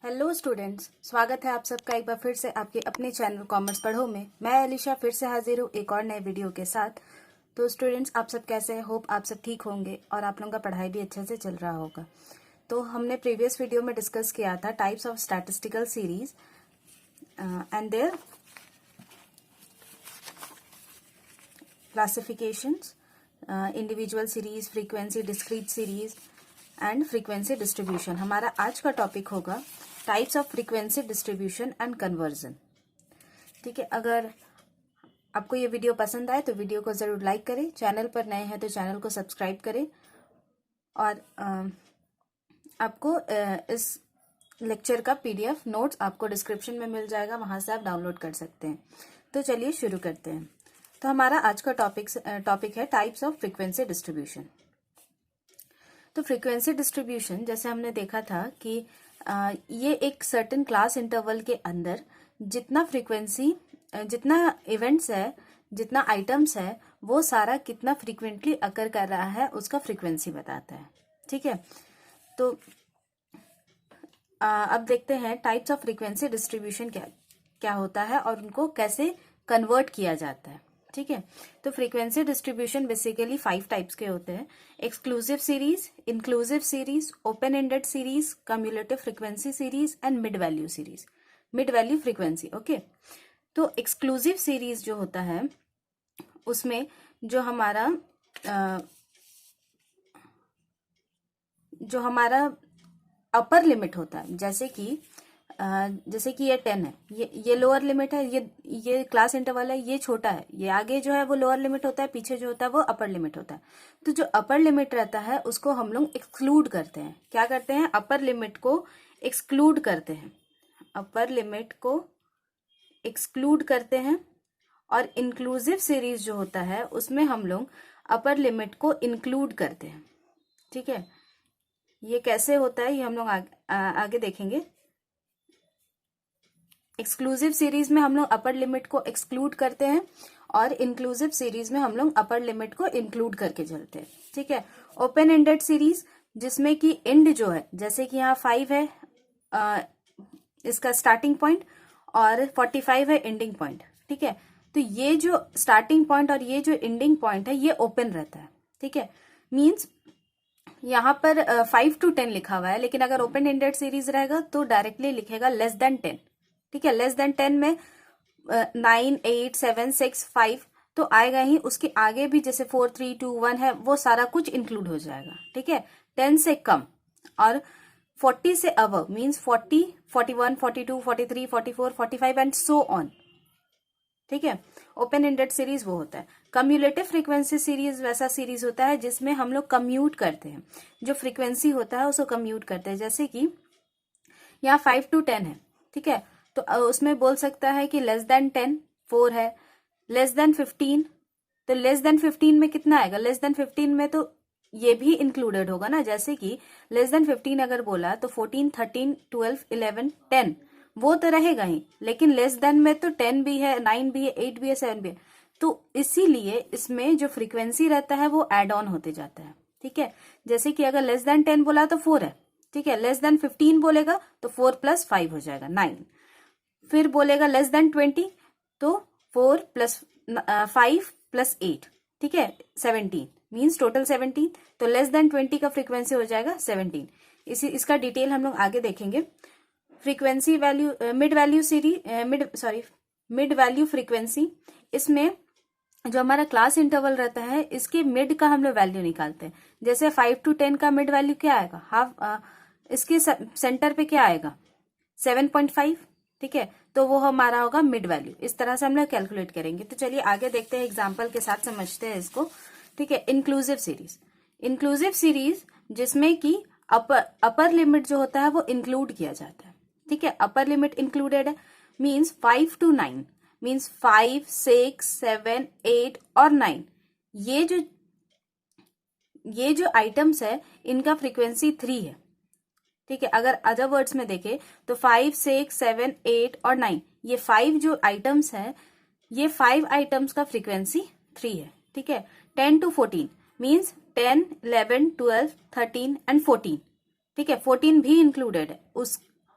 Hello students, स्वागत है आप सबका एक बार फिर से आपके अपने चैनल कॉमर्स पढ़ो में। मैं अलीशा फिर से हाजिर हूँ एक और नए वीडियो के साथ। तो स्टूडेंट्स, आप सब कैसे हैं? होप आप सब ठीक होंगे और आप लोगों का पढ़ाई भी अच्छे से चल रहा होगा। तो हमने प्रीवियस वीडियो में डिस्कस किया था types of statistical series and their classifications, individual series, frequency, discrete series and frequency distribution. हमारा आज का टॉपिक होगा types of frequency distribution and conversion. ठीक है, अगर आपको ये वीडियो पसंद आए तो वीडियो को जरूर लाइक करें, चैनल पर नए हैं तो चैनल को सब्सक्राइब करें और आपको इस लेक्चर का पीडीएफ नोट्स आपको डिस्क्रिप्शन में मिल जाएगा, वहां से आप डाउनलोड कर सकते हैं। तो चलिए शुरू करते हैं। तो हमारा आज का टॉपिक है टाइप्स ऑफ फ्रीक्वेंसी डिस्ट्रीब्यूशन। तो फ्रीक्वेंसी डिस्ट्रीब्यूशन जैसे हमने देखा था कि ये एक सर्टेन क्लास इंटरवल के अंदर जितना फ्रीक्वेंसी, जितना इवेंट्स है, जितना आइटम्स है, वो सारा कितना फ्रीक्वेंटली अकर कर रहा है उसका फ्रीक्वेंसी बताता है। ठीक है, तो अब देखते हैं टाइप्स ऑफ फ्रीक्वेंसी डिस्ट्रीब्यूशन क्या क्या होता है और उनको कैसे कन्वर्ट किया जाता है। ठीक है, तो फ्रीक्वेंसी डिस्ट्रीब्यूशन बेसिकली 5 टाइप्स के होते हैं: exclusive series, inclusive series, open ended series, cumulative frequency series and mid value series, mid value frequency. Okay, तो एक्सक्लूसिव सीरीज जो होता है उसमें जो हमारा अपर लिमिट होता है, जैसे कि ये 10 है, ये लोअर लिमिट है, ये क्लास इंटरवल है, ये छोटा है, ये आगे जो है वो लोअर लिमिट होता है, पीछे जो होता है वो अपर लिमिट होता है। तो जो अपर लिमिट रहता है उसको हम लोग एक्सक्लूड करते हैं। क्या करते हैं? अपर लिमिट को एक्सक्लूड करते हैं, अपर लिमिट को एक्सक्लूड करते हैं। और इंक्लूसिव सीरीज जो होता है उसमें हम लोग अपर लिमिट को इंक्लूड करते हैं। ठीक है, ये कैसे होता है ये हम लोग आगे देखेंगे। एक्सक्लूसिव सीरीज में हम लोग अपर लिमिट को एक्सक्लूड करते हैं और इंक्लूसिव सीरीज में हम लोग अपर लिमिट को इंक्लूड करके चलते हैं। ठीक है, ओपन एंडेड सीरीज जिसमें कि एंड जो है, जैसे कि यहाँ 5 है इसका स्टार्टिंग पॉइंट और 45 है एंडिंग पॉइंट। ठीक है, तो ये जो स्टार्टिंग पॉइंट और ये जो एंडिंग पॉइंट है ये ओपन रहता है। ठीक है, मीन्स यहाँ पर 5 to 10 लिखा हुआ है, लेकिन अगर ओपन एंडेड सीरीज रहेगा तो डायरेक्टली लिखेगा लेस देन 10। ठीक है, लेस देन 10 में 9, 8, 7, 6, 5 तो आएगा ही, उसके आगे भी जैसे 4, 3, 2, 1 है वो सारा कुछ इंक्लूड हो जाएगा। ठीक है, 10 से कम और 40 से above means 40, 41, 42, 43, 44, 45 and so on. ठीक है, ओपन एंडेड सीरीज वो होता है। कम्युलेटिव फ्रीक्वेंसी सीरीज वैसा सीरीज होता है जिसमें हम लोग कम्यूट करते हैं, जो फ्रीक्वेंसी होता है उसको कम्यूट करते हैं। जैसे कि यहाँ 5 to 10 है। ठीक है, तो उसमें बोल सकता है कि लेस देन 10 4 है, लेस देन 15 तो लेस देन 15 में कितना आएगा? लेस देन 15 में तो ये भी इंक्लूडेड होगा ना, जैसे कि लेस देन 15 अगर बोला तो 14, 13, 12, 11, 10 वो तो रहेगा ही, लेकिन लेस देन में तो 10 भी है, 9 भी है, 8 भी है, 7 भी है। तो इसीलिए इसमें जो फ्रीक्वेंसी रहता है वो एड ऑन होते जाता है। ठीक है, जैसे कि अगर लेस देन 10 बोला तो 4 है। ठीक है, लेस देन 15 बोलेगा तो 4 + 5 हो जाएगा 9। फिर बोलेगा लेस देन 20 तो 4 + 5 + 8। ठीक है, 17 मीन्स टोटल 17। तो लेस देन 20 का फ्रीक्वेंसी हो जाएगा 17। इसका डिटेल हम लोग आगे देखेंगे। Frequency value, mid value frequency, इसमें जो हमारा क्लास इंटरवल रहता है इसके मिड का हम लोग वैल्यू निकालते हैं। जैसे 5 to 10 का मिड वैल्यू क्या आएगा? इसके सेंटर पे क्या आएगा? 7.5। ठीक है, तो वो हमारा होगा मिड वैल्यू। इस तरह से हम लोग कैलकुलेट करेंगे। तो चलिए आगे देखते हैं, एग्जाम्पल के साथ समझते हैं इसको। ठीक है, इंक्लूसिव सीरीज, इंक्लूसिव सीरीज जिसमें कि अपर लिमिट जो होता है वो इंक्लूड किया जाता है। ठीक है, अपर लिमिट इंक्लूडेड है, मीन्स 5 to 9 मीन्स 5, 6, 7, 8 और 9 ये जो आइटम्स है इनका फ्रीक्वेंसी 3 है। ठीक है, अगर अदर वर्ड्स में देखें तो 5, 6, 7, 8 और 9 ये 5 जो आइटम्स है, ये 5 आइटम्स का फ्रीक्वेंसी 3 है। ठीक है, 10 to 14 मीन्स 10, 11, 12, 13 एंड 14। ठीक है, 14 भी इंक्लूडेड है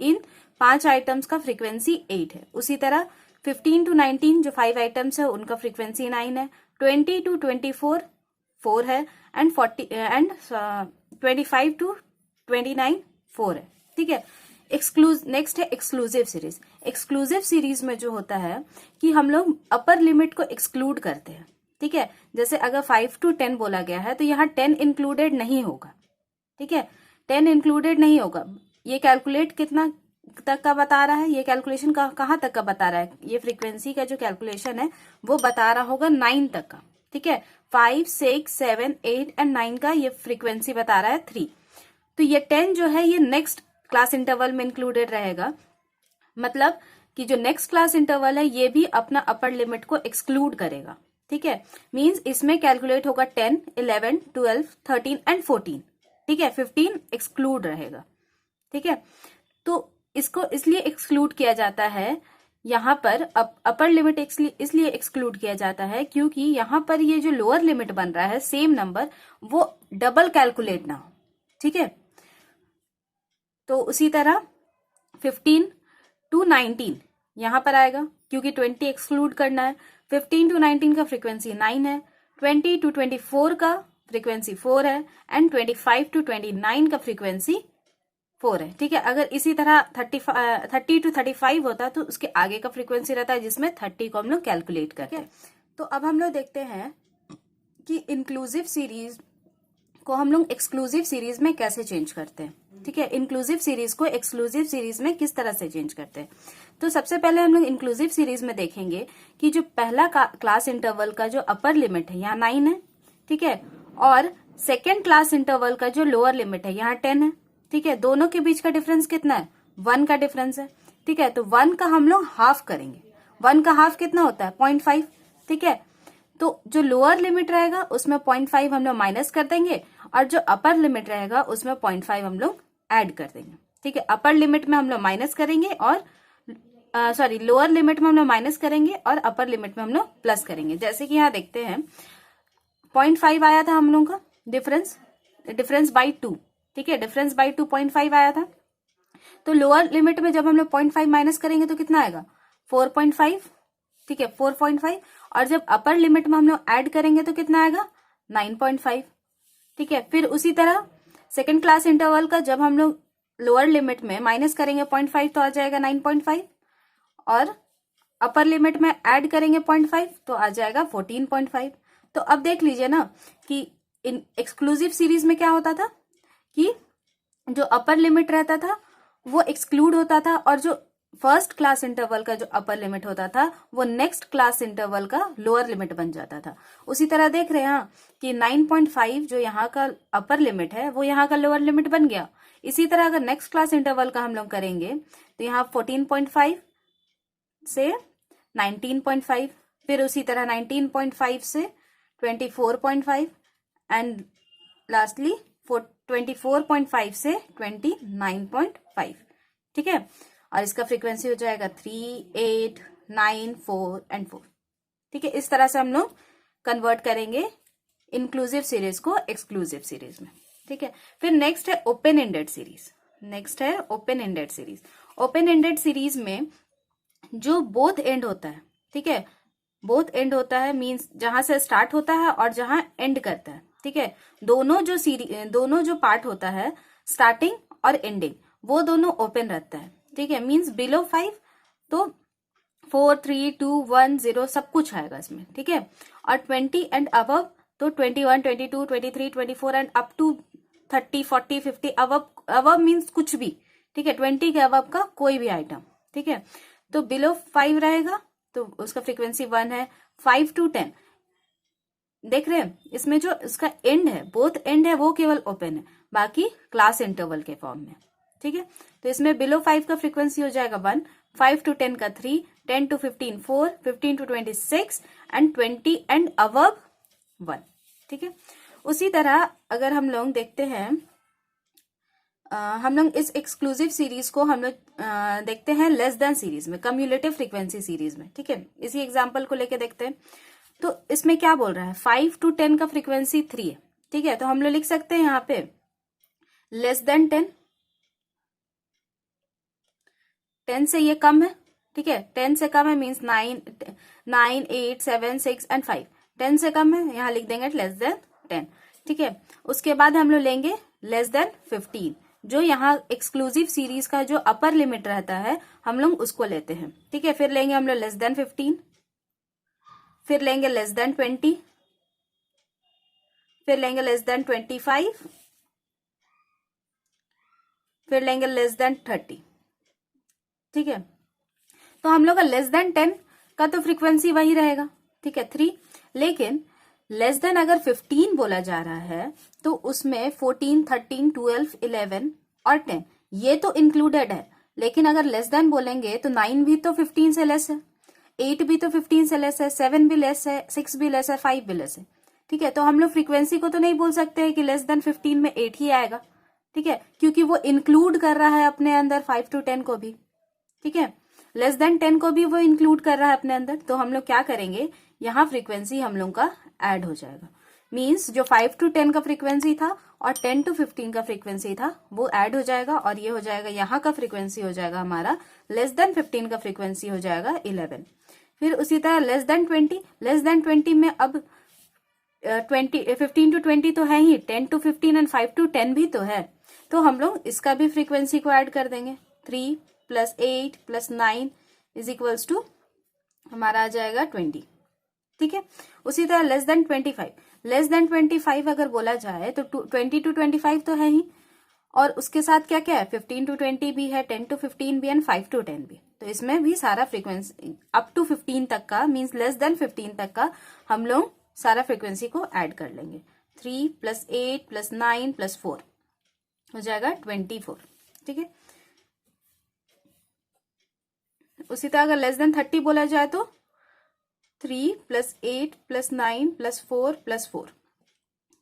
इन 5 आइटम्स का फ्रीक्वेंसी 8 है। उसी तरह 15 to 19 जो 5 आइटम्स है उनका फ्रीक्वेंसी 9 है। 20 to 24 4 है एंड 25 to 29 4 है। ठीक है। नेक्स्ट है एक्सक्लूसिव सीरीज। एक्सक्लूसिव सीरीज में जो होता है कि हम लोग अपर लिमिट को एक्सक्लूड करते हैं। ठीक है। जैसे अगर 5 to 10 बोला गया है तो यहाँ 10 इंक्लूडेड नहीं होगा। ठीक है, 10 इंक्लूडेड नहीं होगा। ये कैलकुलेट कितना तक का बता रहा है, ये कैलकुलेशन कहाँ तक का बता रहा है, ये फ्रीक्वेंसी का जो कैलकुलेशन है वो बता रहा होगा 9 तक का। ठीक है, 5, 6, 7, 8 एंड 9 का ये फ्रीक्वेंसी बता रहा है 3। तो ये 10 जो है ये नेक्स्ट क्लास इंटरवल में इंक्लूडेड रहेगा। मतलब कि जो नेक्स्ट क्लास इंटरवल है ये भी अपना अपर लिमिट को एक्सक्लूड करेगा। ठीक है, मींस इसमें कैलकुलेट होगा 10, 11, 12, 13 एंड 14। ठीक है, 15 एक्सक्लूड रहेगा। ठीक है, तो इसको इसलिए एक्सक्लूड किया जाता है यहाँ पर, अपर लिमिट इसलिए एक्सक्लूड किया जाता है क्योंकि यहाँ पर ये जो लोअर लिमिट बन रहा है सेम नंबर वो डबल कैलकुलेट ना हो। ठीक है, तो उसी तरह 15 to 19 यहां पर आएगा क्योंकि 20 एक्सक्लूड करना है। 15 to 19 का फ्रीक्वेंसी 9 है, 20 to 24 का फ्रीक्वेंसी 4 है एंड 25 to 29 का फ्रीक्वेंसी 4 है। ठीक है, अगर इसी तरह 30 to 35 होता तो उसके आगे का फ्रीक्वेंसी रहता है जिसमें 30 को हम लोग कैलकुलेट करते हैं। तो अब हम लोग देखते हैं कि इंक्लूसिव सीरीज को हम लोग एक्सक्लूसिव सीरीज में कैसे चेंज करते हैं। ठीक है, इंक्लूसिव सीरीज को एक्सक्लूसिव सीरीज में किस तरह से चेंज करते हैं। तो सबसे पहले हम लोग इंक्लूसिव सीरीज में देखेंगे कि जो पहला क्लास इंटरवल का जो अपर लिमिट है यहाँ 9 है। ठीक है, और सेकेंड क्लास इंटरवल का जो लोअर लिमिट है यहाँ 10 है। ठीक है, दोनों के बीच का डिफरेंस कितना है, 1 का डिफरेंस है। ठीक है, तो 1 का हम लोग हाफ करेंगे। 1 का हाफ कितना होता है, 0.5। ठीक है, तो जो लोअर लिमिट रहेगा उसमें 0.5 हम लोग माइनस कर देंगे और जो अपर लिमिट रहेगा उसमें 0.5 हम लोग ऐड कर देंगे। ठीक है, अपर लिमिट में हम लोग माइनस करेंगे और लोअर लिमिट में हम लोग माइनस करेंगे और अपर लिमिट में हम लोग प्लस करेंगे। जैसे कि यहाँ देखते हैं 0.5 आया था हम लोग का डिफरेंस बाई 2। ठीक है, डिफरेंस बाई 2 0.5 आया था। तो लोअर लिमिट में जब हम लोग 0.5 माइनस करेंगे तो कितना आएगा, 4.5। ठीक है, 4.5 और जब अपर लिमिट में हम लोग ऐड करेंगे तो कितना आएगा, 9.5। ठीक है, फिर उसी तरह सेकेंड क्लास इंटरवल का जब हम लोग लोअर लिमिट में माइनस करेंगे 0.5 तो आ जाएगा 9.5 और अपर लिमिट में ऐड करेंगे 0.5 तो आ जाएगा 14.5। तो अब देख लीजिए ना कि इन एक्सक्लूसिव सीरीज में क्या होता था कि जो अपर लिमिट रहता था वो एक्सक्लूड होता था और जो फर्स्ट क्लास इंटरवल का जो अपर लिमिट होता था वो नेक्स्ट क्लास इंटरवल का लोअर लिमिट बन जाता था। उसी तरह देख रहे हैं कि 9.5 जो यहाँ का अपर लिमिट है वो यहाँ का लोअर लिमिट बन गया। इसी तरह अगर नेक्स्ट क्लास इंटरवल का हम लोग करेंगे तो यहाँ 14.5 से 19.5, फिर उसी तरह 19.5 से 24.5 एंड लास्टली 24.5 से 29.5। ठीक है, और इसका फ्रीक्वेंसी हो जाएगा 3, 8, 9, 4 एंड 4। ठीक है, इस तरह से हम लोग कन्वर्ट करेंगे इंक्लूसिव सीरीज को एक्सक्लूसिव सीरीज में। ठीक है, फिर नेक्स्ट है open ended series. Open ended series में जो बोथ एंड होता है, ठीक है, बोथ एंड होता है मींस जहां से स्टार्ट होता है और जहां एंड करता है। ठीक है, दोनों जो पार्ट होता है स्टार्टिंग और एंडिंग वो दोनों ओपन रहता है। ठीक है, मींस बिलो 5 तो 4, 3, 2, 1, 0 सब कुछ आएगा इसमें। ठीक है, और 20 एंड अबव तो 21, 22, 23, 24 and up to 30, 40, 50 above means कुछ भी। ठीक है, 20 के अबव का कोई भी आइटम। ठीक है, तो बिलो 5 रहेगा तो उसका फ्रीक्वेंसी 1 है। 5 to 10 देख रहे हैं, इसमें जो इसका एंड है बोथ एंड है वो केवल ओपन है, बाकी क्लास इंटरवल के फॉर्म में। ठीक है, तो इसमें बिलो 5 का फ्रीक्वेंसी हो जाएगा 1, 5 to 10 का 3, 10 to 15 4, 15 to 26 and 20 and above 1। ठीक है, उसी तरह अगर हम लोग देखते हैं हम लोग इस एक्सक्लूसिव सीरीज को हम लोग देखते हैं लेस देन सीरीज में, कम्युलेटिव फ्रीक्वेंसी सीरीज में। ठीक है, इसी एग्जांपल को लेके देखते हैं। तो इसमें क्या बोल रहा है, 5 to 10 का फ्रीक्वेंसी 3 है। ठीक है, तो हम लोग लिख सकते हैं यहाँ पे लेस देन 10 10 से ये कम है, ठीक है, 10 से कम है मीन्स 9, 8, 7, 6 एंड 5, 10 से कम है, यहाँ लिख देंगे लेस देन 10, ठीक है। उसके बाद हम लोग लेंगे लेस देन 15, जो यहाँ एक्सक्लूसिव सीरीज का जो अपर लिमिट रहता है हम लोग उसको लेते हैं, ठीक है। फिर लेंगे हम लोग लेस देन 15, फिर लेंगे लेस देन 20, फिर लेंगे लेस देन 25, फिर लेंगे लेस देन 30, ठीक है। तो हम लोग का लेस देन 10 का तो फ्रीक्वेंसी वही रहेगा, ठीक है, 3। लेकिन लेस देन अगर 15 बोला जा रहा है तो उसमें 14, 13, 12, 11 और 10 ये तो इंक्लूडेड है। लेकिन अगर लेस देन बोलेंगे तो 9 भी तो 15 से लेस है, 8 भी तो 15 से लेस है, 7 भी लेस है, 6 भी लेस है, 5 भी लेस है, ठीक है। तो हम लोग फ्रीक्वेंसी को तो नहीं बोल सकते हैं कि लेस देन 15 में 8 ही आएगा, ठीक है, क्योंकि वो इंक्लूड कर रहा है अपने अंदर 5 to 10 को भी, ठीक है, लेस देन 10 को भी वो इंक्लूड कर रहा है अपने अंदर। तो हम लोग क्या करेंगे, यहाँ फ्रीक्वेंसी हम लोग का ऐड हो जाएगा, मीन्स जो 5 to 10 का फ्रीक्वेंसी था और 10 to 15 का फ्रीक्वेंसी था वो ऐड हो जाएगा, और ये हो जाएगा यहाँ का फ्रीक्वेंसी हो जाएगा हमारा लेस देन 15 का फ्रीक्वेंसी हो जाएगा 11। फिर उसी तरह लेस देन 20, लेस देन 20 में अब 15 to 20 तो है ही, 10 to 15 एंड 5 to 10 भी तो है, तो हम लोग इसका भी फ्रीक्वेंसी को ऐड कर देंगे। 3 + 8 + 9 इज इक्वल्स टू हमारा आ जाएगा 20, ठीक है। उसी तरह लेस देन 25, लेस देन 25 अगर बोला जाए तो 20 to 25 तो है ही, और उसके साथ क्या क्या है, 15 to 20 भी है, 10 to 15 भी एंड 5 to 10 भी। तो इसमें भी सारा फ्रीक्वेंसी अप टू 15 तक का मीन्स लेस देन 15 तक का हम लोग सारा फ्रीक्वेंसी को ऐड कर लेंगे। 3 + 8 + 9 + 4 हो जाएगा 24, ठीक है। उसी तरह अगर लेस देन 30 बोला जाए तो 3 + 8 + 9 + 4 + 4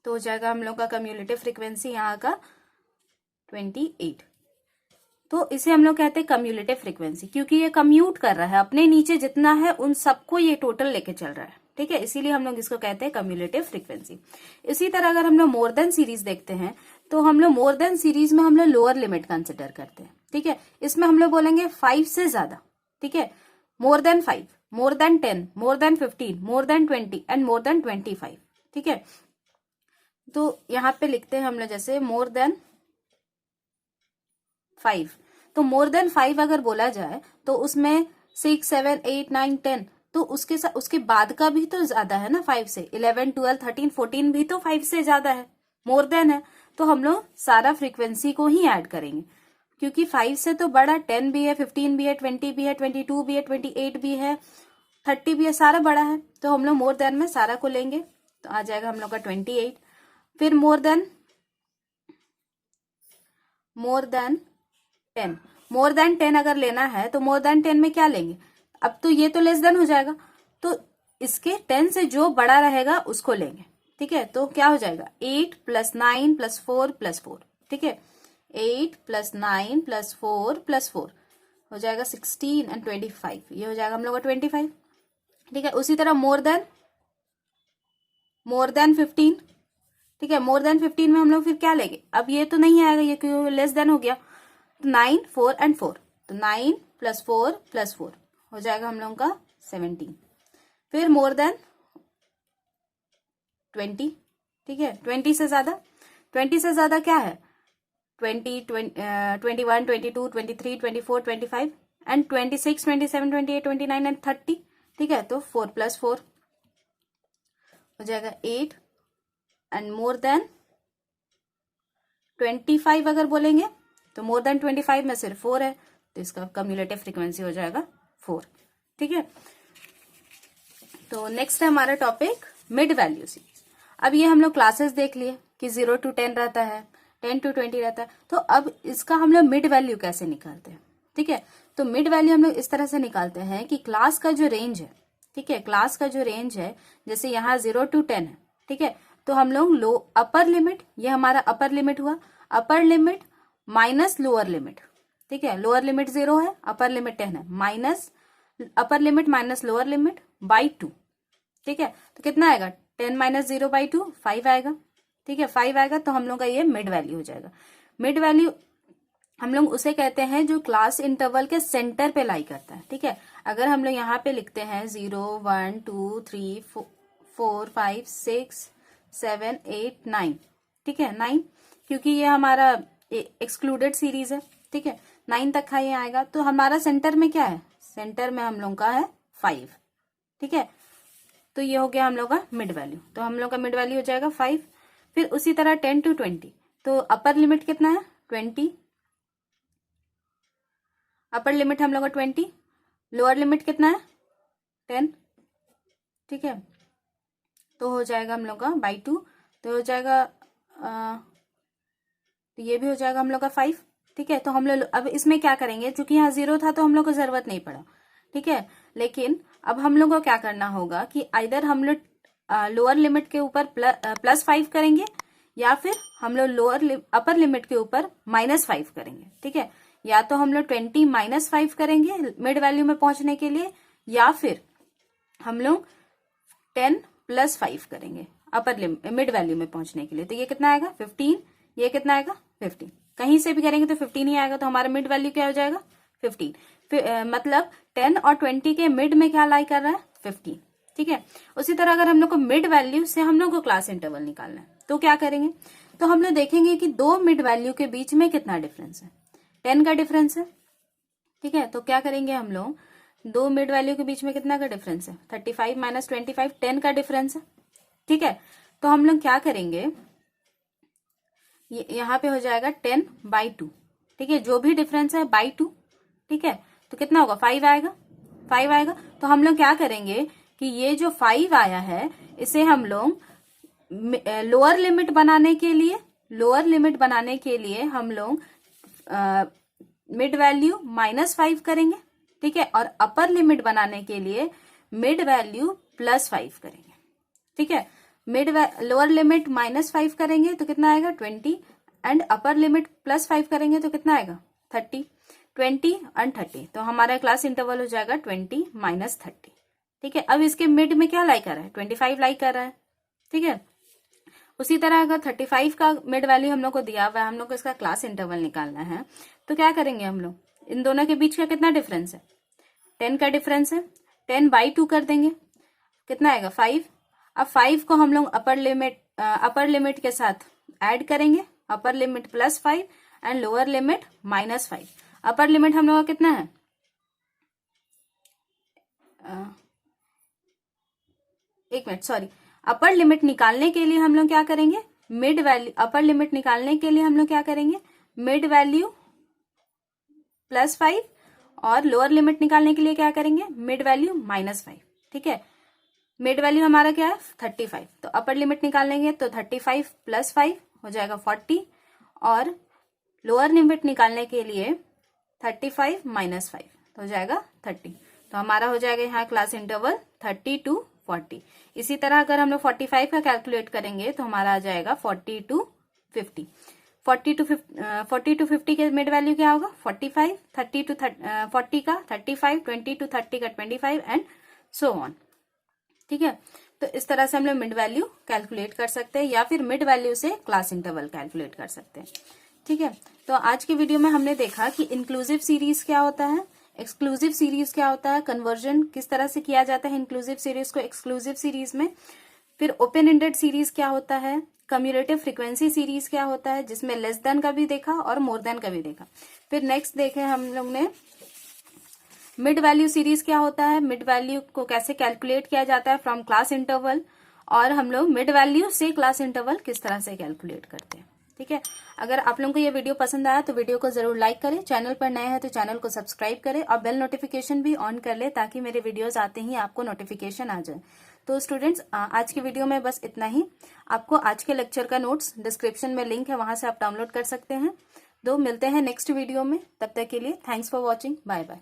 तो हो जाएगा हम लोग का कम्युलेटिव फ्रीक्वेंसी यहाँ का 28। तो इसे हम लोग कहते हैं कम्युलेटिव फ्रीक्वेंसी, क्योंकि ये कम्यूट कर रहा है, अपने नीचे जितना है उन सबको ये टोटल लेके चल रहा है, ठीक है, इसीलिए हम लोग इसको कहते हैं कम्युलेटिव फ्रीक्वेंसी। इसी तरह अगर हम लोग मोर देन सीरीज देखते हैं तो हम लोग मोर देन सीरीज में हम लोग लोअर लिमिट कंसिडर करते हैं, ठीक है। इसमें हम लोग बोलेंगे 5 से ज्यादा, ठीक है, more than 5, more than 10, more than 15, more than 20 and more than 25, ठीक है। तो यहाँ पे लिखते हैं हम लोग जैसे मोर देन 5, तो मोर देन 5 अगर बोला जाए तो उसमें 6, 7, 8, 9, 10 तो उसके साथ उसके बाद का भी तो ज्यादा है ना 5 से, 11, 12, 13, 14 भी तो 5 से ज्यादा है, मोर देन है, तो हम लोग सारा फ्रीक्वेंसी को ही ऐड करेंगे, क्योंकि 5 से तो बड़ा 10 भी है, 15 भी है, 20 भी है, 22 भी है, 28 भी है, 30 भी है, सारा बड़ा है, तो हम लोग मोर देन में सारा को लेंगे तो आ जाएगा हम लोग का 28। फिर मोर देन 10, मोर देन 10 अगर लेना है तो मोर देन 10 में क्या लेंगे, अब तो ये तो लेस देन हो जाएगा, तो इसके 10 से जो बड़ा रहेगा उसको लेंगे, ठीक है। तो क्या हो जाएगा 8 + 9 + 4 + 4, ठीक है, 8 + 9 + 4 + 4 हो जाएगा 16 एंड 25, ये हो जाएगा हम लोग का 25, ठीक है। उसी तरह मोर देन 15, ठीक है, मोर देन 15 में हम लोग फिर क्या लेंगे, अब ये तो नहीं आएगा, ये क्यों लेस देन हो गया, 9, 4 एंड 4 तो 9 + 4 + 4 हो जाएगा हम लोगों का 17। फिर मोर देन 20, ठीक है, 20 से ज्यादा, 20 से ज्यादा क्या है 20, 21, 22, 23, 24, 25 एंड 26, 27, 28, 29 एंड 30, ठीक है। तो 4 + 4 हो जाएगा 8 एंड मोर देन 25 अगर बोलेंगे तो मोर देन 25 में सिर्फ 4 है, तो इसका कम्युलेटिव फ्रीक्वेंसी हो जाएगा 4, ठीक है। तो नेक्स्ट है हमारा टॉपिक मिड वैल्यू सीरीज। अब ये हम लोग क्लासेस देख लिए कि 0 to 10 रहता है, 10 to 20 रहता है, तो अब इसका हम लोग मिड वैल्यू कैसे निकालते हैं, ठीक है। तो मिड वैल्यू हम लोग इस तरह से निकालते हैं कि क्लास का जो रेंज है, ठीक है, क्लास का जो रेंज है जैसे यहाँ 0 to 10 है, ठीक है, तो हम लोग अपर लिमिट, ये हमारा अपर लिमिट हुआ, upper limit minus lower limit, ठीक है, लोअर लिमिट 0 है, अपर लिमिट 10 है, minus upper limit minus lower limit by 2, ठीक है। तो कितना आएगा 10 - 0/2 5 आएगा, ठीक है, 5 आएगा, तो हम लोग का ये मिड वैल्यू हो जाएगा। मिड वैल्यू हम लोग उसे कहते हैं जो क्लास इंटरवल के सेंटर पे लाई करता है। ठीक है, अगर हम लोग यहाँ पे लिखते हैं 0 1 2 3 4 5 6 7 8 9, ठीक है 9, क्योंकि ये हमारा एक्सक्लूडेड सीरीज है। ठीक है, 9 तक का ये आएगा। तो हमारा सेंटर में क्या है, सेंटर में हम लोग का है 5। ठीक है, तो ये हो गया हम लोग का मिड वैल्यू। तो हम लोग का मिड वैल्यू हो जाएगा 5। फिर उसी तरह 10 to 20, तो अपर लिमिट कितना है 20, अपर लिमिट हम लोग का 20, लोअर लिमिट कितना है 10। ठीक है, तो हो जाएगा हम लोग का बाई 2, तो हो जाएगा तो ये भी हो जाएगा हम लोग का 5। ठीक है, तो हम लोग अब इसमें क्या करेंगे, क्योंकि यहाँ 0 था तो हम लोग को जरूरत नहीं पड़ा। ठीक है, लेकिन अब हम लोग को क्या करना होगा कि आइदर हम लोग लोअर लिमिट के ऊपर +5 करेंगे, या फिर हम लोग अपर लिमिट के ऊपर -5 करेंगे। ठीक है, या तो हम लोग 20 -5 करेंगे मिड वैल्यू में पहुंचने के लिए, या फिर हम लोग 10 + 5 करेंगे अपर मिड वैल्यू में पहुंचने के लिए। तो ये कितना आएगा 15, ये कितना आएगा 15। कहीं से भी करेंगे तो 15 ही आएगा, तो हमारा मिड वैल्यू क्या हो जाएगा 15। मतलब 10 और 20 के मिड में क्या लाई कर रहा है 15। ठीक है, उसी तरह अगर हम लोग को मिड वैल्यू से हम लोग को क्लास इंटरवल निकालना है तो क्या करेंगे, तो हम लोग देखेंगे कि दो मिड वैल्यू के बीच में कितना डिफरेंस है, 10 का डिफरेंस है। ठीक है, तो क्या करेंगे हम लोग, दो मिड वैल्यू के बीच में कितना का डिफरेंस है 35 - 25, 10 का डिफरेंस है। ठीक है, तो हम लोग क्या करेंगे, यहाँ पे हो जाएगा 10/2। ठीक है, जो भी डिफरेंस है बाई 2। ठीक है, तो कितना होगा 5 आएगा, 5 आएगा। तो हम लोग क्या करेंगे कि ये जो 5 आया है इसे हम लोग लोअर लिमिट बनाने के लिए हम लोग मिड वैल्यू -5 करेंगे। ठीक है, और अपर लिमिट बनाने के लिए मिड वैल्यू +5 करेंगे। ठीक है, लोअर लिमिट -5 करेंगे तो कितना आएगा 20, एंड अपर लिमिट +5 करेंगे तो कितना आएगा 30, 20 और 30। तो हमारा क्लास इंटरवल हो जाएगा 20 - 30। ठीक है, अब इसके मिड में क्या लाई कर रहा है 25 लाई कर रहा है। ठीक है, उसी तरह अगर 35 का मिड वैल्यू हम लोग को दिया हुआ है, हम लोग को इसका क्लास इंटरवल निकालना है, तो क्या करेंगे हम लोग, इन दोनों के बीच का कितना डिफरेंस है 10 का डिफरेंस है, 10/2 कर देंगे, कितना आएगा 5। अब 5 को हम लोग अपर लिमिट के साथ ऐड करेंगे, upper limit +5 and lower limit -5। Upper limit हम लोग का कितना है, एक मिनट सॉरी, अपर लिमिट निकालने के लिए हम लोग क्या करेंगे, अपर लिमिट निकालने के लिए हम लोग क्या करेंगे, मिड वैल्यू +5, और लोअर लिमिट निकालने के लिए क्या करेंगे, मिड वैल्यू -5। ठीक है, मिड वैल्यू हमारा क्या है 35, तो अपर लिमिट निकालेंगे तो 35 + 5 हो जाएगा 40, और लोअर लिमिट निकालने के लिए 35 - 5 तो हो जाएगा 30। तो हमारा हो जाएगा यहाँ क्लास इंटरवल 30 to 40। इसी तरह अगर हम लोग 45 का कैलकुलेट करेंगे तो हमारा आ जाएगा 40 to 50। 40 to 50 के मिड वैल्यू क्या होगा 45, 30 to 40 का 35, 20 to 30 का 25 एंड सो ऑन। ठीक है, तो इस तरह से हम लोग मिड वैल्यू कैलकुलेट कर सकते हैं, या फिर मिड वैल्यू से क्लास इंटरवल कैलकुलेट कर सकते हैं। ठीक है, तो आज के वीडियो में हमने देखा कि इंक्लूसिव सीरीज क्या होता है, एक्सक्लूसिव सीरीज क्या होता है, कन्वर्जन किस तरह से किया जाता है इंक्लूसिव सीरीज को एक्सक्लूसिव सीरीज में, फिर ओपन एंडेड सीरीज क्या होता है, कम्यूटेटिव फ्रीक्वेंसी सीरीज क्या होता है जिसमें लेस देन का भी देखा और मोर देन का भी देखा। फिर नेक्स्ट देखे हम लोग ने मिड वैल्यू सीरीज क्या होता है, मिड वैल्यू को कैसे कैलकुलेट किया जाता है फ्रॉम क्लास इंटरवल, और हम लोग मिड वैल्यू से क्लास इंटरवल किस तरह से कैलकुलेट करते हैं। ठीक है, अगर आप लोगों को ये वीडियो पसंद आया तो वीडियो को जरूर लाइक करें, चैनल पर नए हैं तो चैनल को सब्सक्राइब करें और बेल नोटिफिकेशन भी ऑन कर ले ताकि मेरे वीडियोस आते ही आपको नोटिफिकेशन आ जाए। तो स्टूडेंट्स आज की वीडियो में बस इतना ही। आपको आज के लेक्चर का नोट्स डिस्क्रिप्शन में लिंक है, वहां से आप डाउनलोड कर सकते हैं। तो मिलते हैं नेक्स्ट वीडियो में, तब तक के लिए thanks for watching, bye bye.